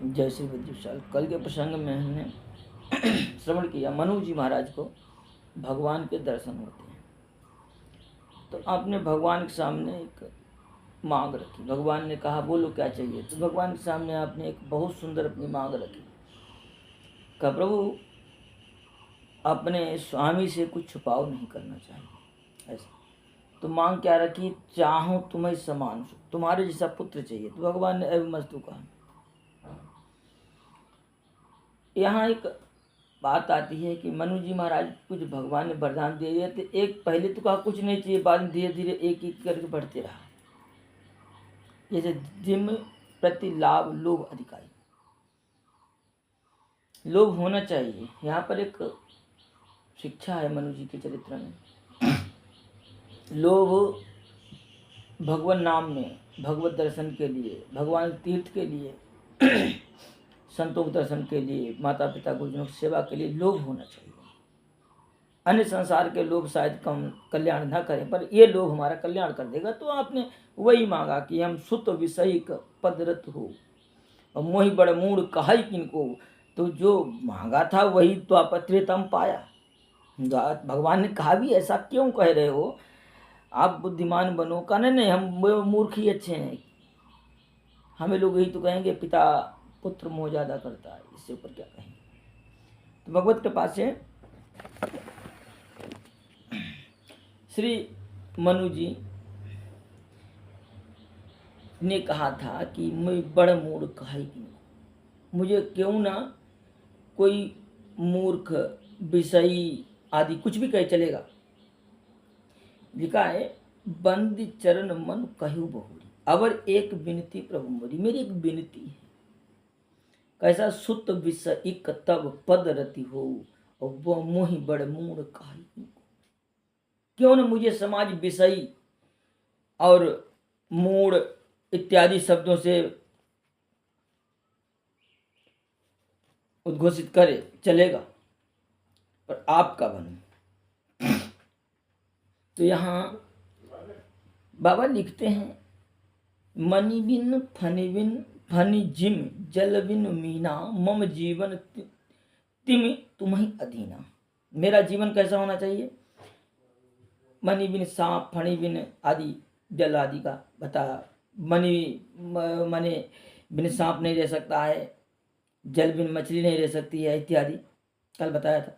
जय श्री विद्युशाल। कल के प्रसंग में हमने श्रवण किया मनु जी महाराज को भगवान के दर्शन होते हैं। तो आपने भगवान के सामने एक मांग रखी। भगवान ने कहा बोलो क्या चाहिए। तो भगवान के सामने आपने एक बहुत सुंदर अपनी मांग रखी। कहा प्रभु अपने स्वामी से कुछ छुपाव नहीं करना चाहिए। ऐसा तो मांग क्या रखी, चाहूं तुम्हें समान तुम्हारे जैसा पुत्र चाहिए। तो भगवान ने अभिमस्तु कहा। यहाँ एक बात आती है कि मनु जी महाराज कुछ भगवान ने वरदान दे दिए थे। एक पहले तो कहा कुछ नहीं चाहिए, बाद में धीरे धीरे एक एक करके बढ़ते रहा। जैसे जिम प्रति लाभ लोभ अधिकारी, लोभ होना चाहिए। यहाँ पर एक शिक्षा है मनु जी के चरित्र में। लोभ भगवान नाम में, भगवत दर्शन के लिए, भगवान तीर्थ के लिए, संतों के दर्शन के लिए, माता पिता गुरुजनों की सेवा के लिए लोभ होना चाहिए। अन्य संसार के लोभ शायद कम कल्याण न करें, पर ये लोभ हमारा कल्याण कर देगा। तो आपने वही मांगा कि हम सुत विषयिक पदरत हो और मोहि बड़ मूड कहाई किनको। तो जो मांगा था वही तो आप त्रेतम पाया। भगवान ने कहा भी ऐसा क्यों कह रहे हो, आप बुद्धिमान बनो। का नहीं, हम मूर्ख ही अच्छे हैं। हमें लोग यही तो कहेंगे पिता पुत्र मोह ज्यादा करता है, इससे ऊपर क्या कहेंगे। तो भगवत कृपा से श्री मनु जी ने कहा था कि मैं बड़ मूर्ख कहाई की, मुझे क्यों ना कोई मूर्ख विषयी आदि कुछ भी कहे चलेगा। लिखा है बंदी चरण मन कहू बहुरी, अवर एक विनती प्रभु मोरी। मेरी एक विनती है, कैसा सुत विषयिक तब पद रति हो और वह मोहि बड़ मूढ़ कहाई। क्यों न मुझे समाज विषयी और मूढ़ इत्यादि शब्दों से उद्घोषित करे चलेगा, पर आपका बनूं। तो यहाँ बाबा लिखते हैं मणि बिन फनि बिन फनि जिम जल बिन मीना मम जीवन तिम तुम्हें अधीना। मेरा जीवन कैसा होना चाहिए, मणि बिन सांप फणी बिन आदि जल आदि का बताया। मणि बिन सांप नहीं रह सकता है, जल बिन मछली नहीं रह सकती है इत्यादि कल बताया था।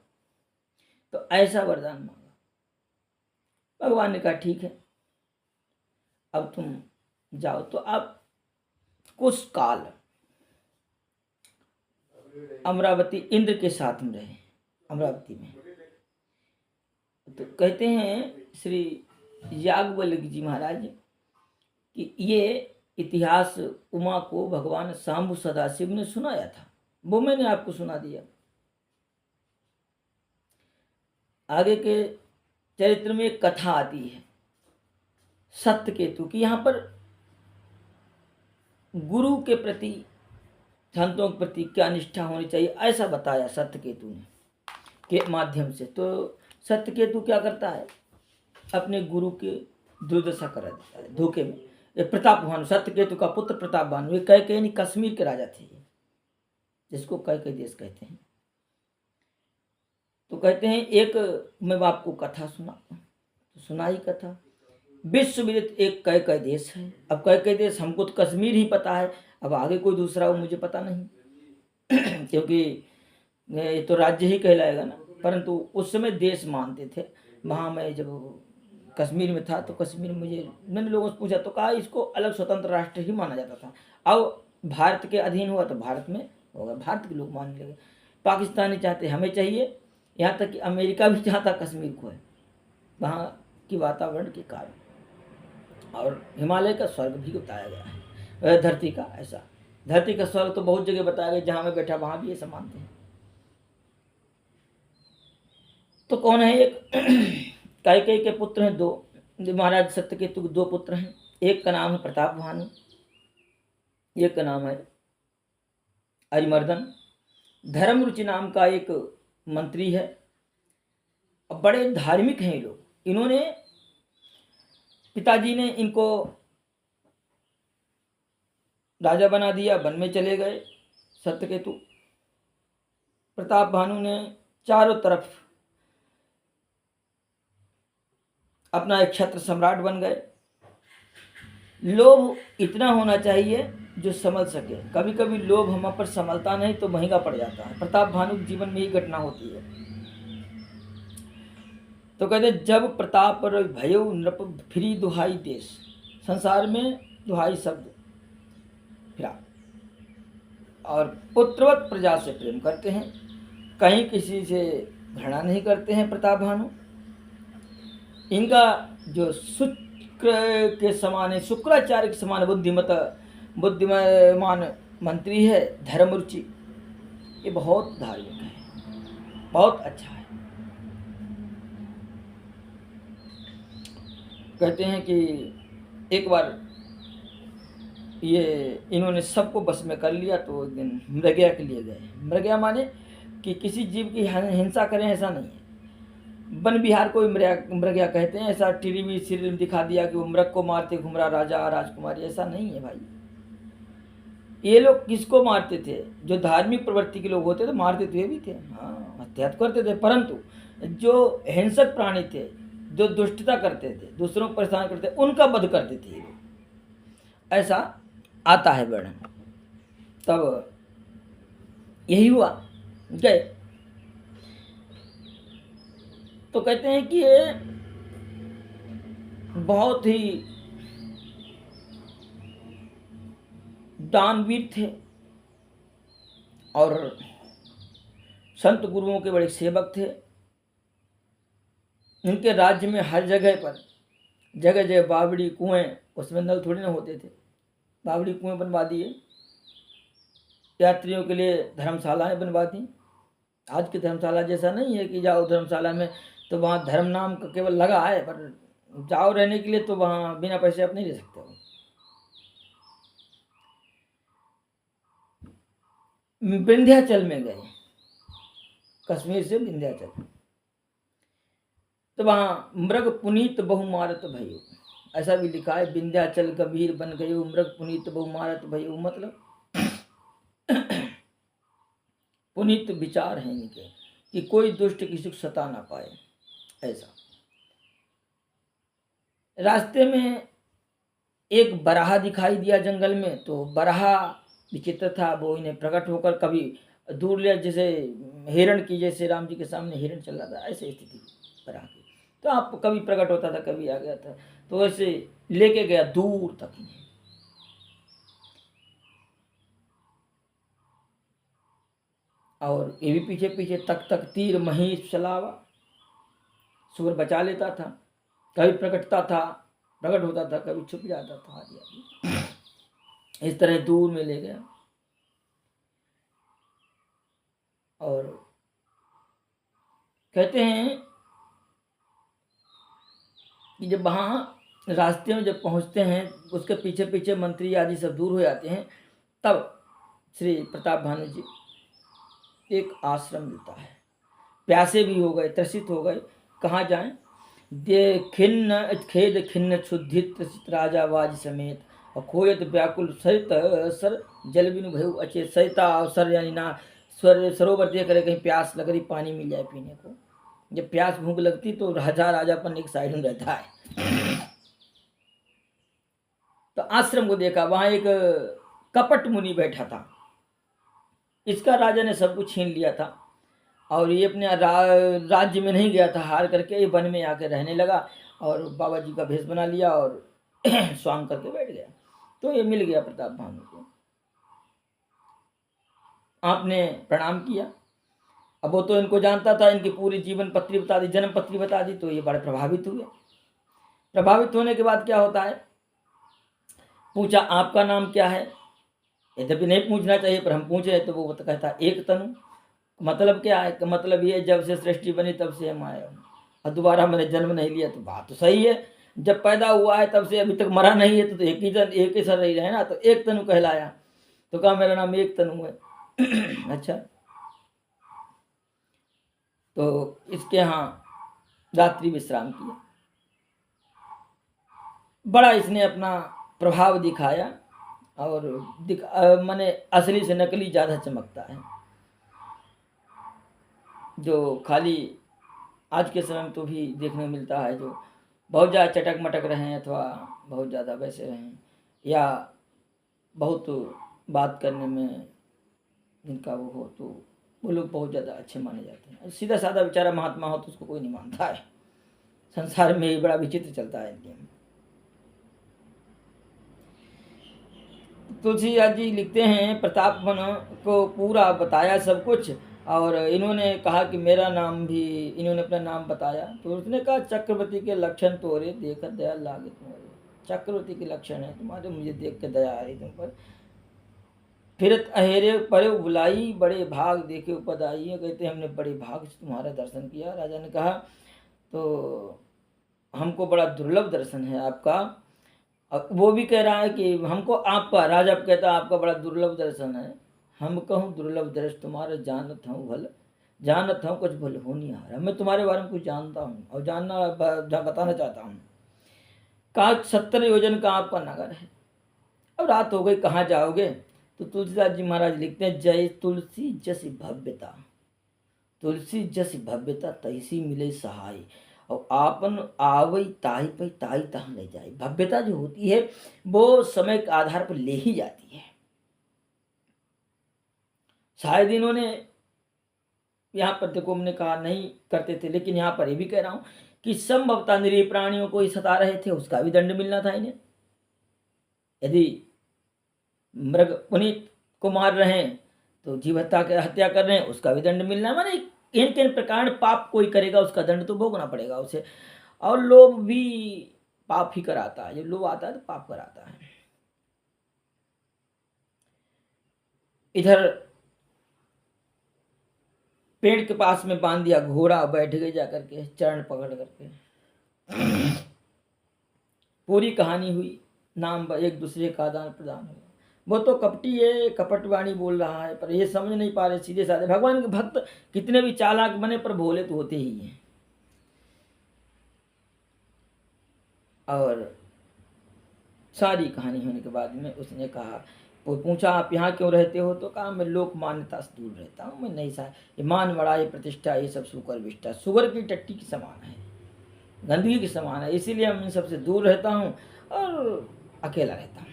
तो ऐसा वरदान मांगा। भगवान ने कहा ठीक है अब तुम जाओ। तो आप कुछ काल अमरावती इंद्र के साथ में रहे, अमरावती में। तो कहते हैं श्री याज्ञवल्क्य जी महाराज कि ये इतिहास उमा को भगवान शाम्भु सदाशिव ने सुनाया था, वो मैंने आपको सुना दिया। आगे के चरित्र में एक कथा आती है सत्यकेतु की। यहाँ पर गुरु के प्रति, संतों के प्रति क्या निष्ठा होनी चाहिए ऐसा बताया सत्यकेतु ने के माध्यम से। तो सत्यकेतु क्या करता है, अपने गुरु के दुर्दशा करा देता है धोखे में। ये प्रताप भानु, सत्यकेतु का पुत्र प्रताप भानु, ये कैकेयी कश्मीर के राजा थे, जिसको कैकेयी देश कहते हैं। तो कहते हैं एक मैं आपको कथा सुनाता हूँ। तो सुनाई कथा। विश्व विदित एक कैकेयी देश है। अब कैकेयी देश हमको तो कश्मीर ही पता है, अब आगे कोई दूसरा हो मुझे पता नहीं क्योंकि ये तो राज्य ही कहलाएगा ना। परंतु उस समय देश मानते थे। वहाँ मैं जब कश्मीर में था तो कश्मीर मैंने लोगों से पूछा तो कहा इसको अलग स्वतंत्र राष्ट्र ही माना जाता था। अब भारत के अधीन हुआ तो भारत में होगा, भारत के लोग मानने लगे। पाकिस्तानी चाहते हमें चाहिए, यहाँ तक कि अमेरिका भी चाहता कश्मीर को है, वहाँ की वातावरण के कारण। और हिमालय का स्वर्ग भी बताया गया है धरती का। ऐसा धरती का स्वर्ग तो बहुत जगह बताया गया, जहाँ मैं बैठा वहाँ भी ऐसा मानते हैं। तो कौन है, एक कैकेयी के पुत्र हैं दो, महाराज सत्यकेतु के दो पुत्र हैं। एक का नाम है प्रताप भानु, एक का नाम है अरिमर्दन। धर्म रुचि नाम का एक मंत्री है, बड़े धार्मिक हैं ये लोग। इन्होंने पिताजी ने इनको राजा बना दिया, वन में चले गए, सत्यकेतु। प्रताप भानु ने चारों तरफ अपना एक छत्र सम्राट बन गए। लोभ इतना होना चाहिए जो संभल सके। कभी कभी लोभ हम पर संभलता नहीं तो महंगा पड़ जाता है। प्रताप भानु के जीवन में ही घटना होती है। तो कहते जब प्रताप भयो नृप फिरी दुहाई देश, संसार में दुहाई शब्द फिरा, और पुत्रवत प्रजा से प्रेम करते हैं, कहीं किसी से घृणा नहीं करते हैं। प्रताप भानु इनका जो शुक्र के समान है, शुक्राचार्य के समान बुद्धिमान मंत्री है, धर्मरुचि, ये बहुत धार्मिक है, बहुत अच्छा है। कहते हैं कि एक बार ये इन्होंने सबको बस में कर लिया तो एक दिन मृगया के लिए गए। मृगया माने कि किसी जीव की हिंसा करें ऐसा नहीं है। वन विहार को मृगया कहते हैं। ऐसा टीवी सीरियल में दिखा दिया कि वो मृग को मारते घूम रहा राजा राजकुमारी, ऐसा नहीं है भाई। ये लोग किसको मारते थे? जो धार्मिक प्रवृत्ति के लोग होते थे मारते थे भी थे, हाँ, हत्या करते थे। परंतु जो हिंसक प्राणी थे, जो दुष्टता करते थे, दूसरों को परेशान करते थे, उनका वध करते थे ये लोग। ऐसा आता है वर्णन। तब यही हुआ, गए तो कहते हैं कि ये बहुत ही दानवीर थे और संत गुरुओं के बड़े सेवक थे। इनके राज्य में हर जगह पर जगह जगह बावड़ी कुएं, उसमें नल थोड़ी ना होते थे, बावड़ी कुएं बनवा दिए, यात्रियों के लिए धर्मशालाएं बनवा दी। आज की धर्मशाला जैसा नहीं है कि जाओ धर्मशाला में तो वहाँ धर्म नाम का केवल लगा है, पर जाओ रहने के लिए तो वहाँ बिना पैसे आप नहीं रह सकते हो। विंध्याचल में गए, कश्मीर से विंध्याचल, तो वहाँ मृग पुनीत बहु मारत भयो, ऐसा भी लिखा है, विंध्याचल गंभीर बन गयो मृग पुनीत बहु मारत भयो। मतलब पुनीत विचार है इनके कि कोई दुष्ट किसी को सता ना पाए, ऐसा। रास्ते में एक बराहा दिखाई दिया जंगल में, तो बराहा विचित्र था, वो इन्हें प्रकट होकर कभी दूर लिया, जैसे हिरण की, जैसे राम जी के सामने हिरण चल रहा था, ऐसे स्थिति बराहा की। तो आप कभी प्रकट होता था, कभी आ गया था, तो ऐसे लेके गया दूर तक इन्हें। और ये भी पीछे पीछे तक तक तीर महिष चलावा, सूर बचा लेता था, कभी प्रकट होता था, कभी छुप जाता था आदि आदि। इस तरह दूर में ले गया। और कहते हैं कि जब वहाँ रास्ते में जब पहुँचते हैं, उसके पीछे पीछे मंत्री आदि सब दूर हो जाते हैं, तब श्री प्रताप भानु जी एक आश्रम मिलता है। प्यासे भी हो गए, त्रसित हो गए, कहाँ जाएं? दे खिन्न खेद खिन्न क्षुधित राजा वाज समेत, और खोयत व्याकुल सरित सर जल बिनु भयु अचेत। सरिता और सर यानी ना सरोवर देख रहे, कहीं प्यास लग रही, पानी मिल जाए पीने को। जब प्यास भूख लगती तो राजापन एक साइड में रहता है। तो आश्रम को देखा, वहां एक कपट मुनि बैठा था। इसका राजा ने सब कुछ छीन लिया था और ये अपने राज्य में नहीं गया था, हार करके ये वन में आकर रहने लगा और बाबा जी का भेष बना लिया और स्वांग करके बैठ गया। तो ये मिल गया प्रताप भानु को। आपने प्रणाम किया। अब वो तो इनको जानता था, इनकी पूरी जीवन पत्री बता दी, जन्म पत्री बता दी, तो ये बड़े प्रभावित हुए। प्रभावित होने के बाद क्या होता है, पूछा आपका नाम क्या है? यद्यपि नहीं पूछना चाहिए पर हम पूछे, तो वो कहता एक तनु। मतलब क्या है? मतलब ये जब से सृष्टि बनी तब से हम आए हूँ और दोबारा मैंने जन्म नहीं लिया। तो बात तो सही है, जब पैदा हुआ है तब से अभी तक मरा नहीं है, तो एक ही सर रही रहे ना, तो एक तनु कहलाया। तो कहा मेरा नाम एक तनु है। अच्छा, तो इसके यहाँ रात्रि विश्राम किया। बड़ा इसने अपना प्रभाव दिखाया और माने असली से नकली ज़्यादा चमकता है। जो खाली आज के समय में तो भी देखने को मिलता है, जो बहुत ज़्यादा चटक मटक रहे हैं अथवा बहुत ज़्यादा वैसे रहें, या बहुत बात करने में जिनका वो हो, तो वो लोग बहुत ज़्यादा अच्छे माने जाते हैं। सीधा साधा बेचारा महात्मा हो तो उसको कोई नहीं मानता है। संसार में ये बड़ा विचित्र चलता है इनके। तुलसीदास जी लिखते हैं, प्रतापवन को पूरा बताया सब कुछ, और इन्होंने कहा कि मेरा नाम भी, इन्होंने अपना नाम बताया तो उसने कहा चक्रवर्ती के लक्षण तोरे देख दया लागे तुम्हारे। चक्रवर्ती के लक्षण है तुम्हारे, मुझे देख के दया आ रही तुम पर। फिरत अहेरे परे बुलाई बड़े भाग देखे उपद आई है। कहते हमने बड़े भाग से तुम्हारा दर्शन किया। राजा ने कहा तो हमको बड़ा दुर्लभ दर्शन है आपका। और वो भी कह रहा है कि हमको आपका, राजा कहता है आपका बड़ा दुर्लभ दर्शन है। हम कहूँ दुर्लभ दर्शन तुम्हारा जानत हूँ भल, जानत हूँ कुछ भल हो नहीं आ रहा। मैं तुम्हारे बारे में कुछ जानता हूँ और जानना बताना चाहता हूँ। कहा 70 योजन का आपका नगर है। अब रात हो गई, कहाँ जाओगे? तो तुलसीदास जी महाराज लिखते हैं, जय तुलसी जस भव्यता, तुलसी जस भव्यता तैसी मिले सहाय, और आपन आवई ताई पई ताई तहाँ ले जाए। भव्यता जो होती है वो समय के आधार पर ले ही जाती है। शायद इन्होंने यहाँ पर देखो, हमने कहा नहीं करते थे, लेकिन यहाँ पर ये भी कह रहा हूँ कि संभवतः निरीह प्राणियों को ही सता रहे थे, उसका भी दंड मिलना था इन्हें। यदि मृग पुनीत को मार रहे हैं तो जीव हत्या कर रहे हैं, उसका भी दंड मिलना है। माने इन किन प्रकार पाप कोई करेगा उसका दंड तो भोगना पड़ेगा उसे। और लोभ भी पाप ही कराता है, जब लोभ आता है तो पाप कराता है। इधर पेड़ के पास में बांध दिया घोड़ा, बैठ गए जाकर के चरण पकड़ करके। पूरी कहानी हुई, नाम एक दूसरे का आदान प्रदान हुआ। वो तो कपटी है, कपटवाणी बोल रहा है, पर ये समझ नहीं पा रहे सीधे साधे। भगवान के भक्त कितने भी चालाक बने पर भोले तो होते ही हैं। और सारी कहानी होने के बाद में उसने कहा, वो पूछा आप यहाँ क्यों रहते हो? तो कहा मैं लोक मान्यता से दूर रहता हूँ। मैं नहीं सा ये मान बड़ा, ये प्रतिष्ठा, ये सब सुकर विष्ठा सुगर की टट्टी के समान है, गंदगी के समान है, इसीलिए मैं इन सबसे दूर रहता हूँ और अकेला रहता हूँ।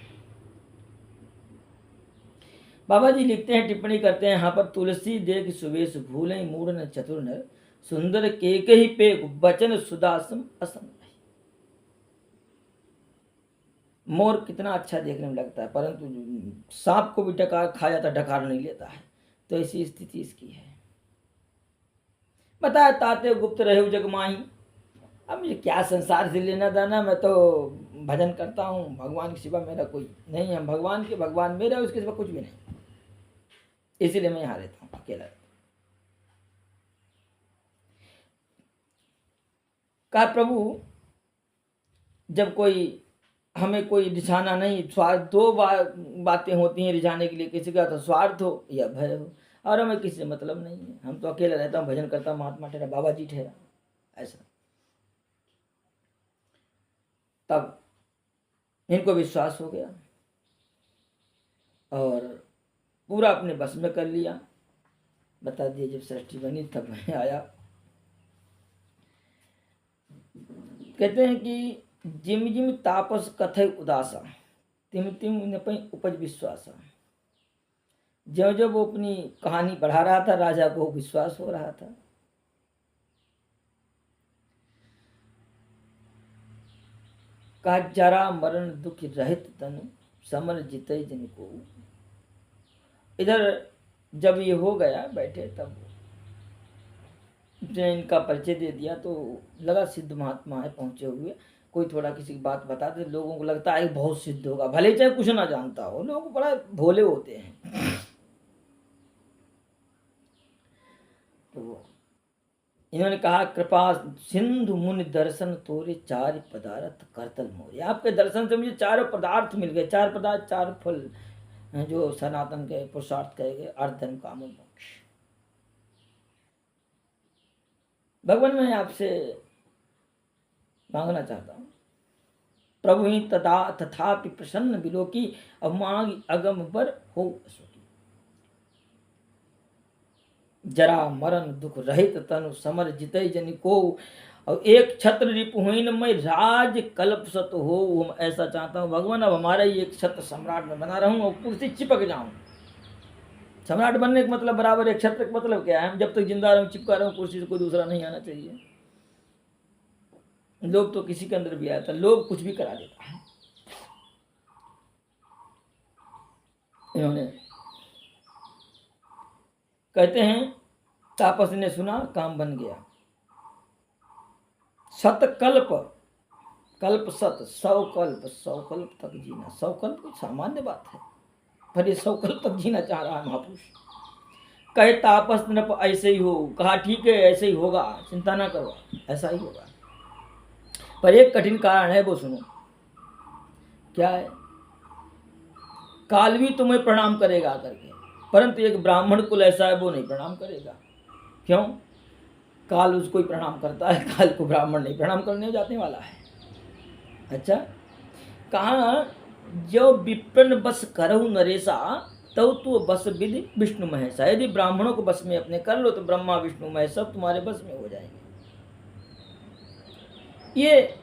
बाबा जी लिखते हैं, टिप्पणी करते हैं यहाँ पर, तुलसी देख सुवेश भूले मूढ़ न चतुर नर, सुंदर केक ही पे बचन सुदासम असम। मोर कितना अच्छा देखने में लगता है, परंतु सांप को भी डकार खा जाता, डकार नहीं लेता है। तो ऐसी स्थिति इसकी है। बताया ताते गुप्त रहे जगमाही। अब मुझे क्या संसार से लेना देना, मैं तो भजन करता हूँ, भगवान के सिवा मेरा कोई नहीं है। भगवान के, भगवान मेरा, उसके सिवा कुछ भी नहीं। इसीलिए मैं यहाँ रहता हूँ अकेला। कहा प्रभु जब कोई हमें कोई रिझाना नहीं, स्वार्थ दो बातें होती हैं रिझाने के लिए, किसी का तो स्वार्थ हो या भय हो, और हमें किसी से मतलब नहीं है। हम तो अकेला रहता हूँ, भजन करता हूँ, महात्मा ठहरा, बाबा जी ठहरा, ऐसा। तब इनको विश्वास हो गया और पूरा अपने बस में कर लिया। बता दिए जब सृष्टि बनी तब मैं आया। कहते हैं कि जिम जिम तापस कथय उदासा, तिम तिम न पई उपज विश्वासा। जब जब वो अपनी कहानी बढ़ा रहा था, राजा को विश्वास हो रहा था। का जरा मरण दुख रहित तनु, समर जितई जन को। इधर जब ये हो गया बैठे, तब उसने इनका परिचय दे दिया तो लगा सिद्ध महात्मा है पहुंचे हुए। कोई थोड़ा किसी की बात बताते, लोगों को लगता है बहुत सिद्ध होगा, भले चाहे कुछ ना जानता हो, लोग बड़ा भोले होते हैं। तो इन्होंने कहा, कृपा सिंधु मुनि दर्शन तोरे चार पदार्थ करतल मोरे। आपके दर्शन से मुझे चारों पदार्थ मिल गए। चार पदार्थ, चार फल हैं जो सनातन के पुरुषार्थ कहे गए, अर्थ धर्म काम और मोक्ष। भगवान मैं आपसे मांगना चाहता हूँ, प्रभु ही तथापि प्रसन्न बिलोकी, अब मांग अगम बर हो असुकी। जरा मरण दुख रहित तनु समर जितै जनि को, और एक छत्र रिपुहीन मैं राज कल्प सत हो। मैं ऐसा चाहता हूँ भगवान, अब हमारा ही एक छत्र सम्राट में बना रहूं और कुर्सी चिपक जाऊं। सम्राट बनने का मतलब बराबर एक छत्र का मतलब क्या है? हम जब तक जिंदा रहूं चिपका रहूं कुर्सी से, कोई दूसरा नहीं आना चाहिए। लोग तो किसी के अंदर भी आता, लोग कुछ भी करा देता है। इन्होंने कहते हैं तापस ने सुना, काम बन गया। सतकल्प, कल्प सत, 100 कल्प तक जीना। 100 कल्प कोई सामान्य बात है, पर ये 100 कल्प तक जीना चाह रहा है महापुरुष। कहे तापस नृप ऐसे ही हो, कहा ठीक है ऐसे ही होगा, चिंता ना करो, ऐसा ही होगा। पर एक कठिन कारण है, वो सुनो। क्या है? काल भी तुम्हें प्रणाम करेगा करके, परंतु एक ब्राह्मण कुल ऐसा है वो नहीं प्रणाम करेगा। क्यों? काल उसको ही प्रणाम करता है, काल को ब्राह्मण नहीं प्रणाम करने जाने वाला है। अच्छा, कहा जो विपिन बस करहु नरेशा, तो तू बस विधि विष्णु महेशा। यदि ब्राह्मणों को बस में अपने कर लो तो ब्रह्मा विष्णु महेश सब तुम्हारे बस में हो जाएंगे। ये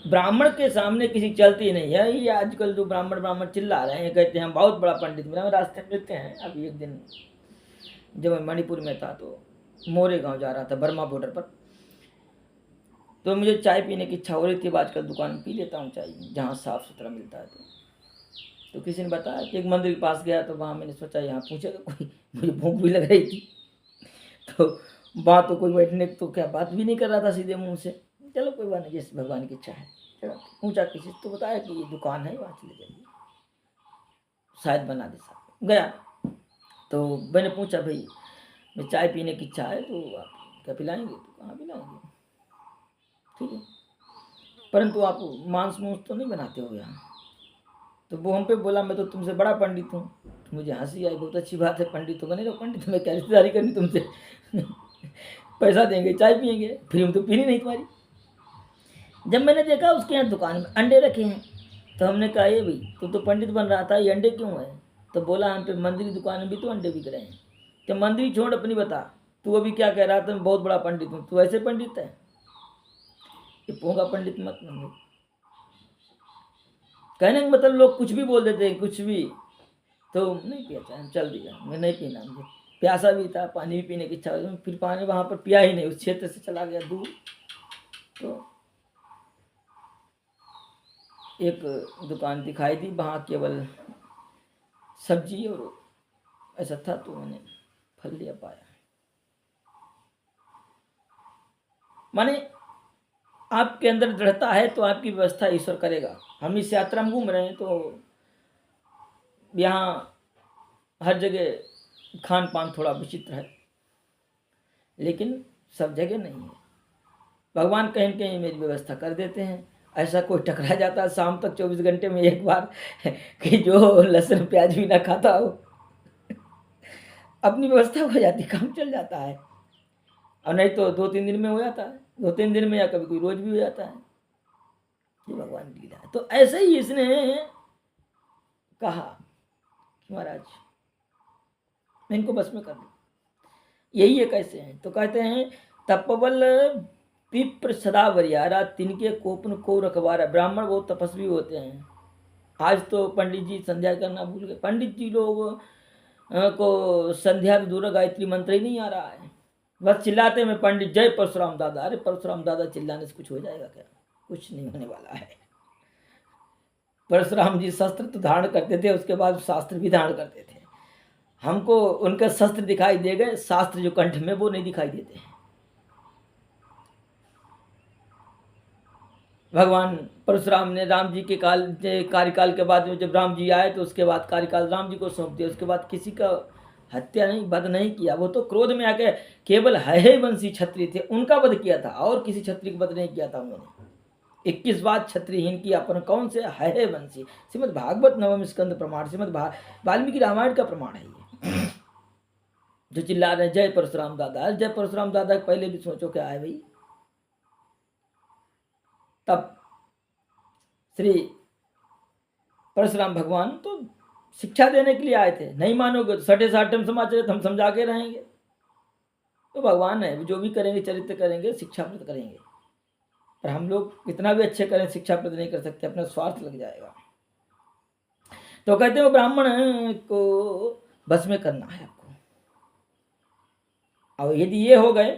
ब्राह्मण के सामने किसी चलती नहीं है। ये आजकल जो ब्राह्मण ब्राह्मण चिल्ला रहे हैं, कहते हैं हम बहुत बड़ा पंडित मिला। रास्ते में मिलते हैं। अभी एक दिन जब मैं मणिपुर में था तो मोरे गांव जा रहा था, बर्मा बॉर्डर पर, तो मुझे चाय पीने की इच्छा हो रही थी। आजकल दुकान पी लेता हूँ चाय जहाँ साफ़ सुथरा मिलता है। तो किसी ने बताया कि एक मंदिर के पास गया, तो वहाँ मैंने सोचा यहाँ पूछेगा कोई, मुझे भूख भी लग रही थी। तो बात तो कोई बैठने तो क्या बात भी नहीं कर रहा था सीधे मुंह से। चलो कोई बात नहीं, जैसे भगवान की इच्छा है। चलो पूछा किसी तो बताया कि ये दुकान है, वहाँ चले जाइए, शायद बना दे साहब। गया तो मैंने पूछा भाई मैं चाय पीने की इच्छा है, तो आप क्या पिलाएंगे? तो कहाँ पिलाएंगे, ठीक है, परंतु आप मांस मूस तो नहीं बनाते हो यहाँ। तो वो हम पे बोला मैं तो तुमसे बड़ा पंडित हूँ। तो मुझे हंसी आई, बहुत अच्छी बात है, पंडित तो बने रहो। पंडित में क्या रिश्तेदारी करनी तुमसे? पैसा देंगे चाय पियेंगे, फिर हम तो पीनी नहीं तुम्हारी। जब मैंने देखा उसके यहाँ दुकान में अंडे रखे हैं, तो हमने कहा ये भाई तू तो पंडित बन रहा था, ये अंडे क्यों है? तो बोला हम पे मंदिर की दुकान में भी तो अंडे बिक रहे हैं। तो मंदिर छोड़ अपनी बता, तू अभी क्या कह रहा था? मैं बहुत बड़ा पंडित हूँ। तू ऐसे पंडित है? ये पोंगा पंडित मत बन। कहने का मतलब लोग कुछ भी बोल देते हैं, कुछ भी। तो नहीं पिया चाहे, चल दिया, मैं नहीं पीना। मुझे प्यासा भी था, पानी भी पीने की इच्छा हुई, फिर पानी वहाँ पर पिया ही नहीं, उस क्षेत्र से चला गया दूर। तो एक दुकान दिखाई दी, वहाँ केवल सब्जी और ऐसा था, तो मैंने फल लिया पाया। माने आपके अंदर दृढ़ता है तो आपकी व्यवस्था ईश्वर करेगा। हम इस यात्रा में घूम रहे हैं तो यहाँ हर जगह खान पान थोड़ा विचित्र है, लेकिन सब जगह नहीं है। भगवान कहीं कहीं मेरी व्यवस्था कर देते हैं। ऐसा कोई टकरा जाता है शाम तक 24 घंटे में एक बार कि जो लहसुन प्याज भी ना खाता हो, अपनी व्यवस्था हो जाती, काम चल जाता है। और नहीं तो 2-3 दिन में हो जाता है, 2-3 दिन में, या कभी कोई रोज भी हो जाता है। ये भगवान की लीला है। तो ऐसे ही इसने कहा कि महाराज मैं इनको बस में कर लूँ, यही है कैसे हैं? तो कहते हैं तपबल विप्र सदा वरियारा, तिनके कोपन को रखवारा। ब्राह्मण बहुत तपस्वी होते हैं। आज तो पंडित जी संध्या करना भूल गए। पंडित जी लोग को संध्या दूर गायत्री मंत्र ही नहीं आ रहा है, बस चिल्लाते में पंडित जय परशुराम दादा। अरे परशुराम दादा चिल्लाने से कुछ हो जाएगा क्या? कुछ नहीं होने वाला है। परशुराम जी शस्त्र तो धारण करते थे, उसके बाद शास्त्र भी धारण करते थे। हमको उनके शस्त्र दिखाई दे गए, शास्त्र जो कंठ में वो नहीं दिखाई देते हैं। भगवान परशुराम ने राम जी के कार्यकाल के बाद जब राम जी आए तो उसके बाद कार्यकाल राम जी को सौंप दिया। उसके बाद किसी का हत्या नहीं, वध नहीं किया। वो तो क्रोध में आके केवल है वंशी क्षत्रिय थे उनका वध किया था, और किसी क्षत्रिय का वध नहीं किया था उन्होंने। 21 बात क्षत्रियहीन की अपन कौन से है वंशी। श्रीमद् भागवत नवम स्कंद प्रमाण, श्रीमद् वाल्मीकि रामायण का प्रमाण है ये। जो चिल्ला रहे जय परशुराम दादा, जय परशुराम दादा पहले भी सोचो क्या है भाई। तब श्री परशुराम भगवान तो शिक्षा देने के लिए आए थे। नहीं मानोगे तो सटे साटे समाचरित हम समझा के रहेंगे। तो भगवान है, जो भी करेंगे चरित्र करेंगे, शिक्षा प्रद करेंगे। पर हम लोग कितना भी अच्छे करें शिक्षा प्रद नहीं कर सकते, अपना स्वार्थ लग जाएगा। तो कहते हैं वो ब्राह्मण को बस में करना है आपको। और यदि ये हो गए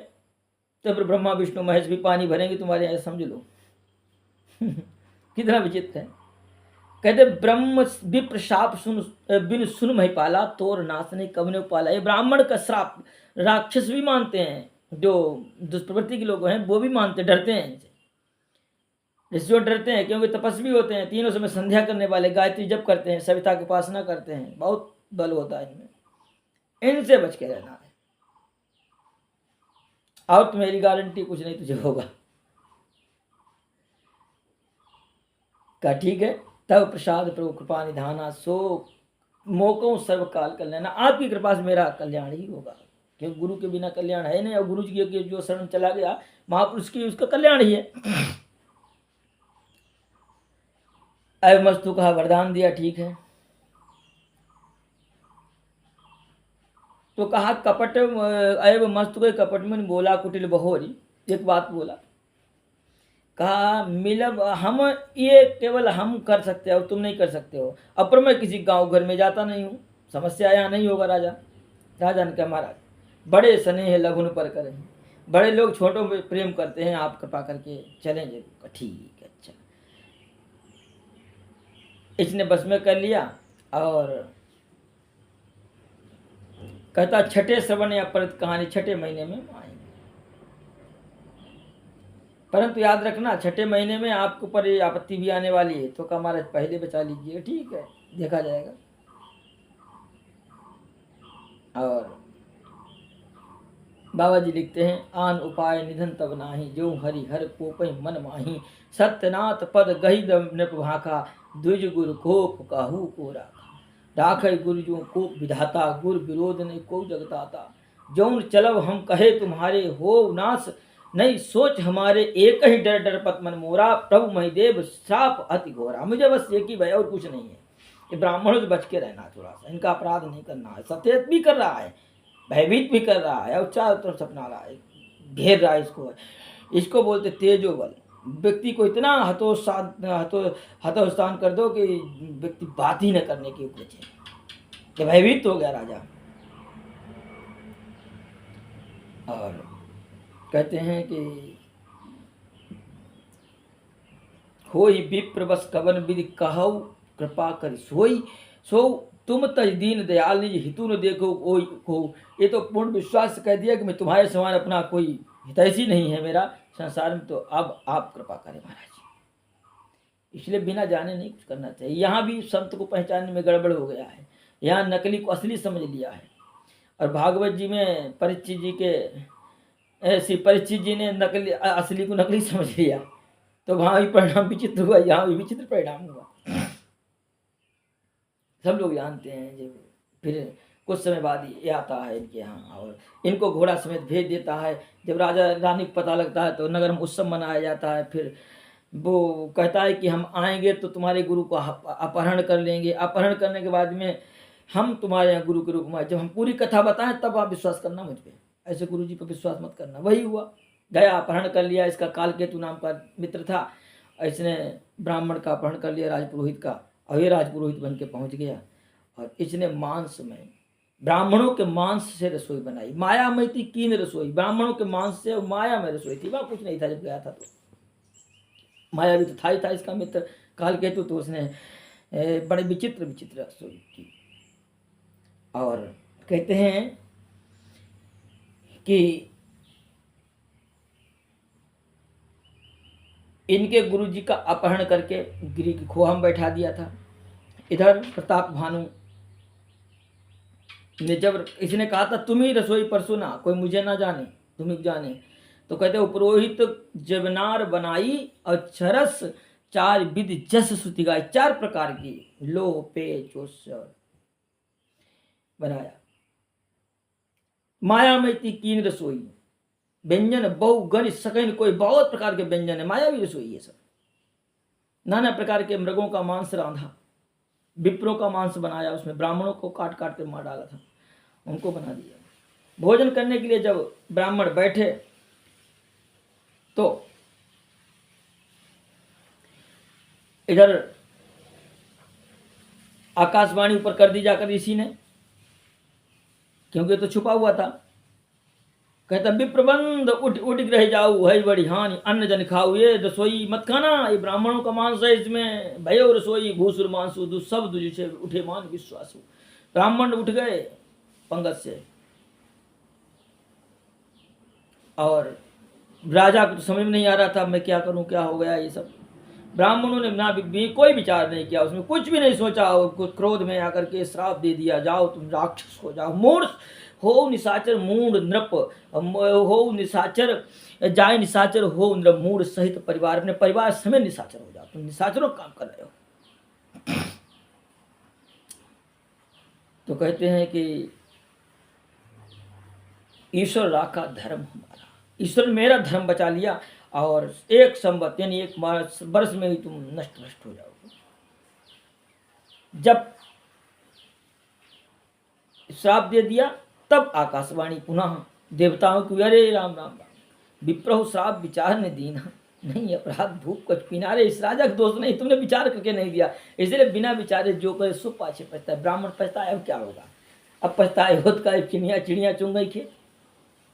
तो फिर ब्रह्मा विष्णु महेश भी पानी भरेंगे तुम्हारे यहाँ, समझ लो। कितना विचित्र है। कहते ब्रह्म विप्र शाप सुन बिन सुन महिपाला, तोर नाश नहीं कब ने पाला। ये ब्राह्मण का श्राप राक्षस भी मानते हैं, जो दुष्प्रवृत्ति के लोग हैं वो भी मानते, डरते हैं इनसे। जो डरते हैं क्योंकि तपस्वी होते हैं, तीनों समय संध्या करने वाले, गायत्री जप करते हैं, सविता की उपासना करते हैं, बहुत बल होता है इनमें। इनसे बच के रहना है। और तो मेरी गारंटी कुछ नहीं तुझे होगा। का ठीक है। तब प्रसाद प्रभु कृपा निधाना, सो मोको सर्वकाल कल्याण। आपकी कृपा से मेरा कल्याण ही होगा, क्योंकि गुरु के बिना कल्याण है नहीं। और गुरु जी के जो शरण चला गया महापुरुष की, उसका कल्याण ही है। अय मस्तु कहा, वरदान दिया, ठीक है। तो कहा कपट अयब मस्तु के कपट में बोला कुटिल बहोरी। एक बात बोला, कहा मिलब हम ये केवल हम कर सकते हो, तुम नहीं कर सकते हो। अब पर मैं किसी गांव घर में जाता नहीं हूँ, समस्या यहाँ नहीं होगा। राजा ने कहा महाराज बड़े स्नेह लघुन पर करें, बड़े लोग छोटों में प्रेम करते हैं, आप कृपा करके चलेंगे। ठीक है, अच्छा। इसने बस में कर लिया और कहता छठे श्रवण या परित कहानी, छठे महीने में आएंगे। परंतु याद रखना छठे महीने में आपके ऊपर ये आपत्ति भी आने वाली है। तो कहा महाराज पहले बचा लीजिए। ठीक है, देखा जाएगा। और बाबा जी लिखते हैं, आन उपाय निधन तब नाही, जो हरि हर कोपै मन माही। सत्यनाथ पद गही नृप भाखा, द्विज गुरु कोप काहू को राखा। राखै गुरु जो कोप विधाता, गुरु विरोध नहीं को जगताता। जौन चलब हम कहे तुम्हारे, हो नाश नहीं सोच हमारे। एक ही डर डर पत मन मोरा, प्रभु महिदेव साप अति घोरा। मुझे बस एक ही भय और कुछ नहीं है। ये ब्राह्मणों से बच के रहना, थोड़ा सा इनका अपराध नहीं करना है। सचेत भी कर रहा है, भयभीत भी कर रहा है, और चारों तरफ सपना रहा है, घेर रहा है इसको। इसको बोलते तेजो बल। व्यक्ति को इतना हतोत्साह कर दो कि व्यक्ति बात ही न करने की उपजे। भयभीत हो गया राजा। और कहते हैं कि होई विप्र बस कवन विधि कहौ, कृपा कर सोई। सो तुम तज दीन दयाल निज हितु न देखो कोई को। ये तो पूर्ण विश्वास से कह दिया कि मैं तुम्हारे समान अपना कोई हितैषी नहीं है मेरा संसार में, तो अब आप कृपा करें महाराज। इसलिए बिना जाने नहीं कुछ करना चाहिए। यहाँ भी संत को पहचानने में गड़बड़ हो गया है। यहाँ नकली को असली समझ लिया है। और भागवत जी में परीक्षित जी के ऐसी परीक्षित जी ने नकली असली को नकली समझ लिया, तो वहाँ भी परिणाम विचित्र हुआ, यहाँ भी विचित्र परिणाम हुआ। सब लोग जानते हैं। जब फिर कुछ समय बाद ये आता है इनके यहाँ, और इनको घोड़ा समेत भेज देता है। जब राजा रानी को पता लगता है तो नगर में उत्सव मनाया जाता है। फिर वो कहता है कि हम आएंगे तो तुम्हारे गुरु को अपहरण कर लेंगे। अपहरण करने के बाद में हम तुम्हारे यहाँ गुरु के रूप में, जब हम पूरी कथा बताएं तब आप विश्वास करना मुझ पर। ऐसे गुरु जी पर विश्वास मत करना। वही हुआ, गया अपहरण कर लिया। इसका कालकेतु नाम का मित्र था, इसने ब्राह्मण का अपहरण कर लिया, राजपुरोहित का। और ये राजपुरोहित बन के पहुँच गया। और इसने मांस में, ब्राह्मणों के मांस से रसोई बनाई। माया में थी कीन रसोई, ब्राह्मणों के मांस से और माया में रसोई थी। वहाँ कुछ नहीं था जब गया था, तो माया भी तो था ही था इसका मित्र कालकेतु। तो उसने बड़े विचित्र विचित्र रसोई की। और कहते हैं कि इनके गुरु जी का अपहरण करके गिरी की खोह में बैठा दिया था। इधर प्रताप भानु ने जब इसने कहा था तुम ही रसोई परसुना, कोई मुझे ना जाने तुम ही जाने, तो कहते हो पुरोहित जबनार बनाई और चरस चार विधि जस श्रुति गाय। 4 प्रकार की लोह पे चोस बनाया। माया में थी कीन रसोई, व्यंजन बहु गण सकैन, कोई बहुत प्रकार के व्यंजन है, माया भी रसोई है सब। नाना प्रकार के मृगों का मांस रांधा, विप्रों का मांस बनाया, उसमें ब्राह्मणों को काट काट के मार डाला था, उनको बना दिया। भोजन करने के लिए जब ब्राह्मण बैठे तो इधर आकाशवाणी ऊपर कर दी जाकर ऋषि ने, क्योंकि तो छुपा हुआ था। कहता विप्रबंध उठ उठ रह जाऊ, है बड़ी हानि अन्न जन खाऊ, ये रसोई मत खाना, ये ब्राह्मणों का मांस है, इसमें भयो रसोई भूसुर मांसु दु सब दुजिसे उठे मान विश्वासु। ब्राह्मण उठ गए पंगत से, और राजा को तो समझ में नहीं आ रहा था मैं क्या करूं, क्या हो गया ये सब। ब्राह्मणों ने ना भी कोई विचार नहीं किया, उसमें कुछ भी नहीं सोचा, और कुछ क्रोध में आकर के श्राप दे दिया, जाओ तुम राक्षस हो जाओ, मूढ़ हो निशाचर मूढ़ नृप, हो निशाचर जाए निशाचर हो नृप, मूढ़ सहित परिवार, अपने परिवार समेत निशाचर हो जाओ, तुम निशाचरों का काम कर रहे हो। तो कहते हैं कि ईश्वर राखा धर्म हमारा, ईश्वर ने मेरा धर्म बचा लिया, और एक संवत यानी एक वर्ष में ही तुम नष्ट नष्ट हो जाओगे। जब श्राप दे दिया तब आकाशवाणी पुनः देवताओं की, अरे राम राम राम, विप्रह श्राप विचार ने दीना, नहीं अपराध भूख कुछ पीना, रे इस राजा का दोष नहीं, तुमने विचार करके नहीं दिया, इसलिए बिना विचारे जो करे सो पाछे पछता है। ब्राह्मण पछता है, अब क्या होगा, अब पछताए होत का चिड़िया चुंग गई खेत,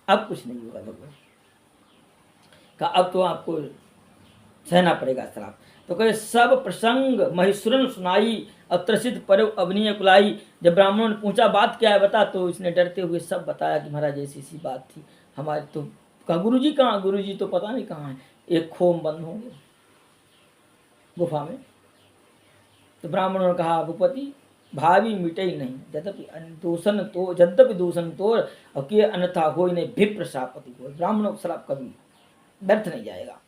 अब कुछ नहीं होगा। भगवान का अब तो आपको सहना पड़ेगा श्राप। तो कहे सब प्रसंग महेश्वरन सुनाई, अब त्रसित पर अवनीय कुलाई। जब ब्राह्मणों ने पूछा बात क्या है बता, तो इसने डरते हुए सब बताया कि महाराज ऐसी सी बात थी हमारे। तो कहा गुरु जी कहाँ, गुरु जी तो पता नहीं कहाँ है, एक खोम बंद होंगे गुफा में। तो ब्राह्मणों ने कहा भूपति भावी मिटे ही नहीं, यद्यपि दूषण तो यद्यपि दूषण तो और के अन्यथा हो ही नहीं, भिप्र श्रापति हो, ब्राह्मणों का श्राप कभी व्यर्थ नहीं जाएगा,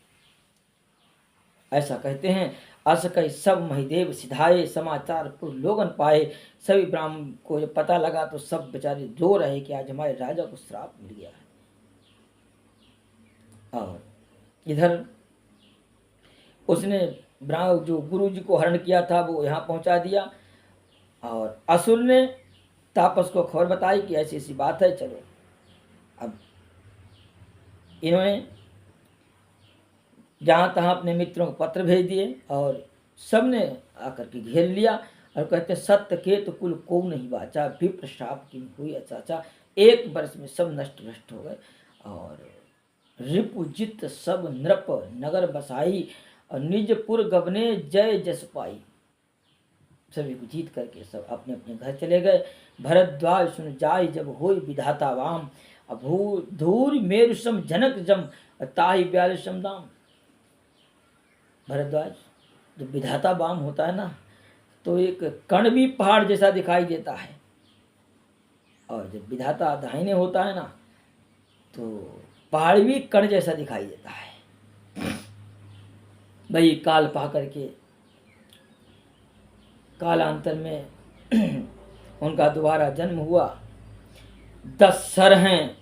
ऐसा कहते हैं। अस कई सब महिदेव सिधाए, समाचार पुर लोगन पाए। सभी ब्राह्मण को जब पता लगा तो सब बेचारे रो रहे कि आज हमारे राजा को श्राप मिल गया है। और इधर उसने जो गुरु जी को हरण किया था वो यहाँ पहुंचा दिया, और असुर ने तापस को खबर बताई कि ऐसी ऐसी बात है, चलो। अब इन्होंने जहाँ तहाँ अपने मित्रों को पत्र भेज दिए, और सबने आकर के घेर लिया, और कहते सत्य के तो कुल को नहीं बाचा, विप्र श्राप की हुई अचाचा। एक वर्ष में सब नष्ट नष्ट हो गए, और रिपुजित सब नृप नगर बसाई, और निजपुर गबने जय जस पाई। सभी को जीत करके सब अपने अपने घर चले गए। भरद्वाज सुन जाय जब होय विधाता वाम, अभू धूर मेरुसम जनक जम, ताहि 42 दाम। भरद्वाज जब विधाता बाम होता है ना, तो एक कण भी पहाड़ जैसा दिखाई देता है, और जब विधाता दाहिने होता है ना, तो पहाड़ भी कण जैसा दिखाई देता है। भाई काल पा करके कालांतर में उनका दोबारा जन्म हुआ। 10 सर हैं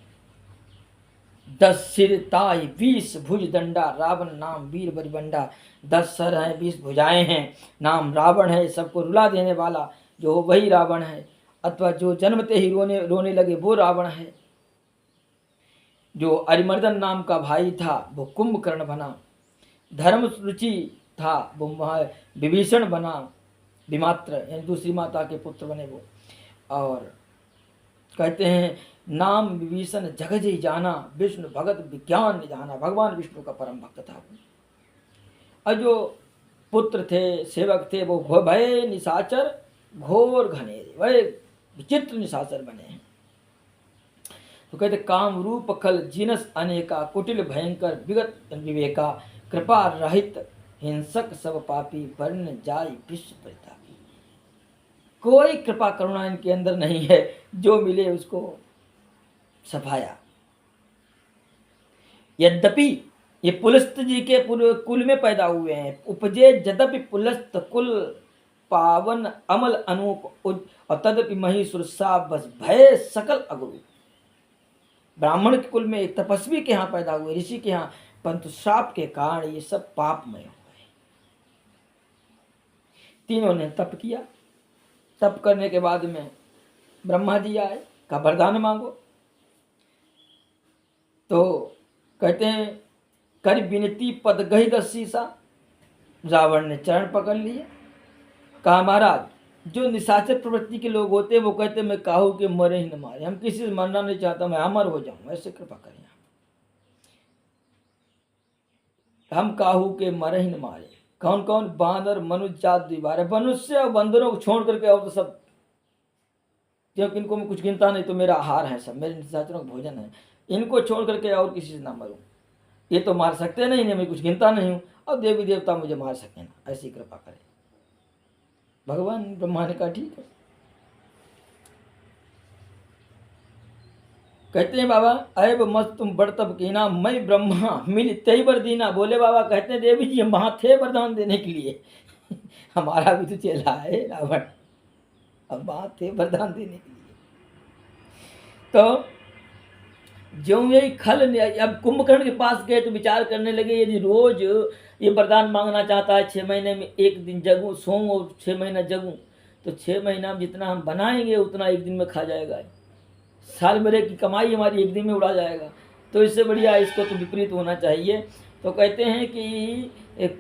10 सिर ताई 20 भुज दंडा, रावण नाम वीर बरिबंडा। 10 सर हैं 20 भुजाएं हैं, नाम रावण है, सबको रुला देने वाला जो हो वही रावण है, अथवा जो जन्मते ही रोने लगे वो रावण है। जो अरिमर्दन नाम का भाई था वो कुंभकर्ण बना, धर्म रुचि था वो विभीषण बना, विमात्र यानी दूसरी माता के पुत्र बने वो। और कहते हैं नाम विभीषण जगजय जाना, विष्णु भगत विज्ञान निधाना, भगवान विष्णु का परम भक्त था। और जो पुत्र थे सेवक थे वो भय निशाचर घोर घनेरे, बड़े विचित्र निशाचर बने हैं। तो कहते काम रूप खल जिनस अनेका, कुटिल भयंकर विगत विवेका, कृपा रहित हिंसक सब पापी, वर्ण जाय विश्व परितापी। कोई कृपा करुणा इनके अंदर नहीं है, जो मिले उसको सफाया। यद्यपि ये पुलस्त जी के कुल में पैदा हुए हैं, उपजे यद्यपि पुलस्त कुल पावन अमल अनूप, और तदपि महीसुर सा बस भय सकल अगुरु। ब्राह्मण के कुल में एक तपस्वी के यहाँ पैदा हुए, ऋषि के यहाँ, परंतु श्राप के कारण ये सब पापमय हो गए। तीनों ने तप किया। तप करने के बाद में ब्रह्मा जी आए, का वरदान मांगो। तो कहते हैं कर विनती पद गही दसीसा। रावण ने चरण पकड़ लिए, कहा महाराज जो निशाचर प्रवृत्ति के लोग होते हैं वो कहते मैं काहू के मरे ही न मारे, हम किसी से मरना नहीं चाहता, मैं अमर हो जाऊं, ऐसे कृपा करें हम काहू के मरे ही न मारे। कौन कौन? बांदर मनुष्य जात द्विबार, मनुष्य और बंदरों को छोड़ करके और तो सब, क्योंकि इनको मैं कुछ गिनता नहीं, तो मेरा आहार है सब, मेरे निशाचरों का भोजन है, इनको छोड़ करके और किसी से ना मरूं। ये तो मार सकते नहीं, मैं कुछ गिनता नहीं हूँ, और देवी देवता मुझे मार सके ना, ऐसी कृपा करे। भगवान ब्रह्मा ने कहा ठीक है। कहते हैं बाबा ऐब मस्त तुम बड़ तब कीना, मैं ब्रह्मा मिल तय वर दीना। बोले बाबा, कहते हैं देवी जी हम वहां थे वरदान देने के लिए हमारा भी तो चेला है रावण, अब वहां थे वरदान देने के लिए। तो जो यही खल, अब कुंभकर्ण के पास गए तो विचार करने लगे यदि रोज ये वरदान मांगना चाहता है 6 महीने में एक दिन जगूं सोऊं और 6 महीना जगूं, तो 6 महीना में जितना हम बनाएंगे उतना एक दिन में खा जाएगा, साल भर की कमाई हमारी एक दिन में उड़ा जाएगा। तो इससे बढ़िया इसको तो विपरीत होना चाहिए। तो कहते हैं कि